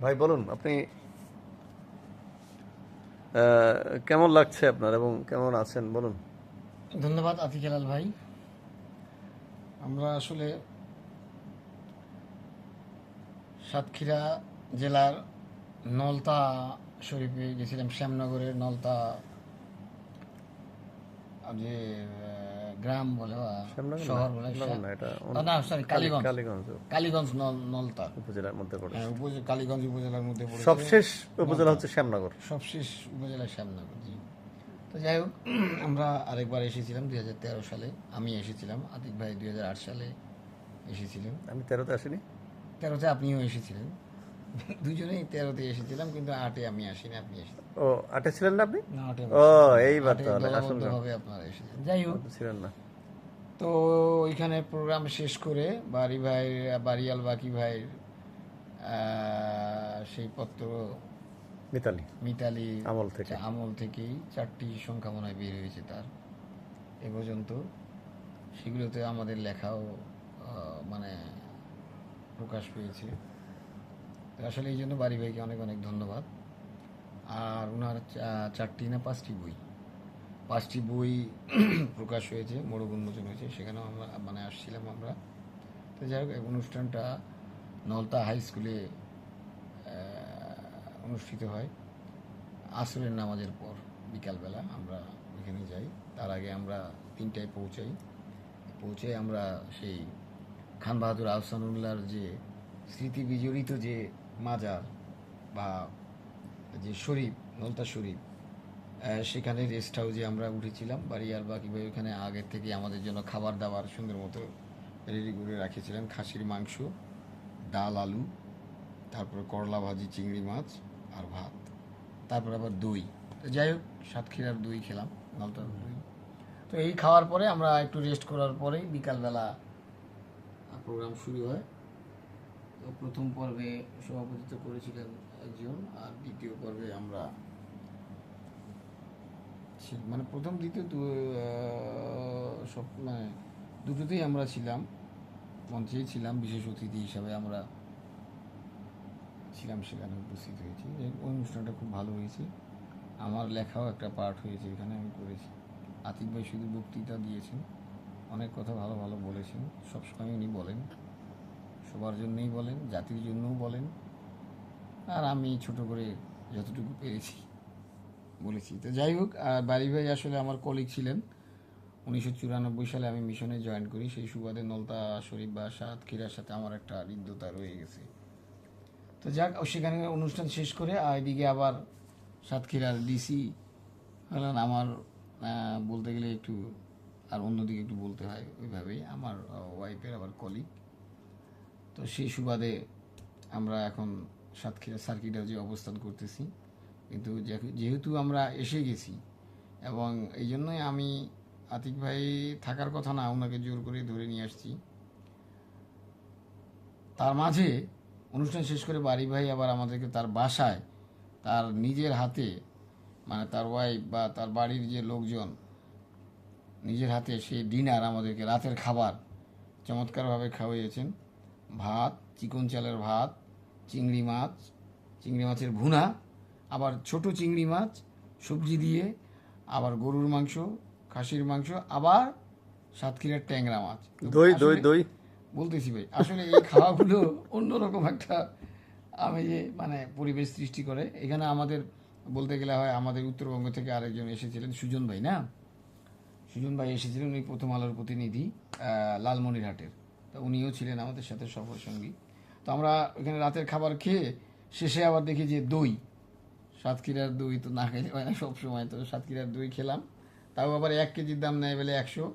ভাই বলুন আপনি কেমন লাগছে আপনার এবং কেমন আছেন বলুন। ধন্যবাদ আতিক হেলাল ভাই। আমরা আসলে সাতক্ষীরা জেলার নলতা শরীফে গেছিলাম, শ্যামনগরের নলতা যে গ্রাম বলে বা শ্যামনগর না, শহর বলে, শ্যামনগর না, এটা না সরি, কালীগঞ্জ। কালীগঞ্জ কালীগঞ্জ নলতা, উপজেলার মধ্যে পড়ে। হ্যাঁ, কালীগঞ্জ উপজেলার মধ্যে পড়েছে। সবশেষ উপজেলা নলতা হচ্ছে শ্যামনগর। সবশেষ উপজেলা শ্যামনগর, জি। তো যাই হোক, আমরা আরেকবার এসেছিলাম 2013 সালে। আমি এসেছিলাম, আতিক ভাই 2008 সালে এসেছিলেন। আমি 13তে আসিনি। 13তে আপনিও এসেছিলেন। দুজনেই 13তে এসেছিলাম, কিন্তু 8-এ আমি আসিনি, আপনি এসেছেন। ও 8-এ ছিলেন না আপনি? না, 8-এ ও এইবার 8-এ তাহলে আসুন না, দলবদ্ধভাবে আপনারা এসেছেন। যাই হোক, ছিলেন না। তো ওইখানে প্রোগ্রাম শেষ করে বাড়িয়াল বাকি ভাইয়ের সেই পত্র মিতালি মিতালি আমল থেকে। আমল থেকেই 4টি সংখ্যা মনে হয় বের হয়েছে তার এ পর্যন্ত। সেগুলোতে আমাদের লেখাও মানে প্রকাশ পেয়েছে। তো আসলে এই জন্য বাড়ি ভাইকে অনেক অনেক ধন্যবাদ। আর ওনার 4টি না 5টি বই প্রকাশ হয়েছে, মোড়ক উন্মোচন হয়েছে, সেখানেও আমরা মানে আসছিলাম আমরা। তো যাই হোক, এই অনুষ্ঠানটা নলতা হাই স্কুলে অনুষ্ঠিত হয় আসরের নামাজের পর। বিকালবেলা আমরা ওইখানে যাই, তার আগে আমরা 3টায় পৌঁছে আমরা সেই খান বাহাদুর আহসানুল্লাহর যে স্মৃতি বিজড়িত যে মাজার বা যে শরীফ, নলতা শরীফ, সেখানে রেস্ট হাউসে আমরা উঠেছিলাম। বাড়িয়াল বাকি ভাই ওখানে আগের থেকে আমাদের জন্য খাবার দাবার সুন্দর মতো রেডি করে রাখেছিলেন। খাসির মাংস, ডাল, আলু, তারপরে করলা ভাজি, চিংড়ি মাছ আর ভাত, তারপর আবার দই। তো যাই হোক, সাতক্ষীরার দই খেলাম, নলতার দই। তো এই খাওয়ার পরে আমরা একটু রেস্ট করার পরেই বিকালবেলা প্রোগ্রাম শুরু হয়। তো প্রথম পর্বে সভাপতিত্ব করেছিলেন একজন, আর দ্বিতীয় পর্বে আমরা মানে প্রথম দ্বিতীয় সব মানে দুটোতেই আমরা ছিলাম, মঞ্চেই ছিলাম, বিশেষ অতিথি হিসাবে আমরা ছিলাম, সেখানে উপস্থিত হয়েছি। এই অনুষ্ঠানটা খুব ভালো হয়েছে। আমার লেখাও একটা পার্ট হয়েছে, এখানে আমি করেছি। আতিক ভাই শুধু বক্তৃতা দিয়েছেন, অনেক কথা ভালো ভালো বলেছেন। সবসময় উনি বলেন, সবার জন্যই বলেন, জাতির জন্যও বলেন। আর আমি ছোট করে যতটুকু পেরেছি বলেছি। তো যাই হোক, বাড়ি ভাই আসলে আমার কলিগ ছিলেন। 1994 সালে আমি মিশনে জয়েন করি, সেই সুবাদে নলতা শরীফ বা সাতক্ষীরার সাথে আমার একটা হৃদ্যতা রয়ে গেছে। তো যাক, সেখানে অনুষ্ঠান শেষ করে এদিকে আবার সাতক্ষীরার ডিসি হলেন আমার, বলতে গেলে একটু আর অন্যদিকে একটু বলতে হয় ওইভাবেই, আমার ওয়াইফের আবার কলিগ। তো সেই সুবাদে আমরা এখন সাতক্ষীরা সার্কিট হাউসে অবস্থান করতেছি। কিন্তু যেহেতু আমরা এসে গেছি, এবং এই জন্যই আমি আতিক ভাই থাকার কথা না, ওনাকে জোর করে ধরে নিয়ে আসছি। তার মাঝে অনুষ্ঠান শেষ করে বাড়ি ভাই আবার আমাদেরকে তার বাসায় তার নিজের হাতে, মানে তার ওয়াইফ বা তার বাড়ির যে লোকজন, নিজের হাতে সেই ডিনার, আমাদেরকে রাতের খাবার চমৎকারভাবে খাওয়িয়েছেন। ভাত, চিকন চালের ভাত, চিংড়ি মাছ, চিংড়ি মাছের ভুনা, আবার ছোট চিংড়ি মাছ সবজি দিয়ে, আবার গরুর মাংস, খাসির মাংস, আবার সাতক্ষীরার ট্যাংরা মাছ। দই দই আসলে দই বলতেছি ভাই, আসলে এই খাওয়াগুলো অন্যরকম একটা আমি যে মানে পরিবেশ সৃষ্টি করে। এখানে আমাদের বলতে গেলে হয়, আমাদের উত্তরবঙ্গ থেকে আরেকজন এসেছিলেন, সুজন ভাই, না সুজন ভাই এসেছিলেন, উনি প্রথম আলোর প্রতিনিধি, লালমনিরহাটের। তো উনিও ছিলেন আমাদের সাথে সফর সঙ্গী। তো আমরা ওখানে রাতের খাবার খেয়ে শেষে আবার দেখি যে দই, সাতক্ষীরার দই তো না খেলে হয় না সবসময়। তো সাতক্ষীরার দই খেলাম, তাও আবার 1 কেজির দাম নেয় বলে 100,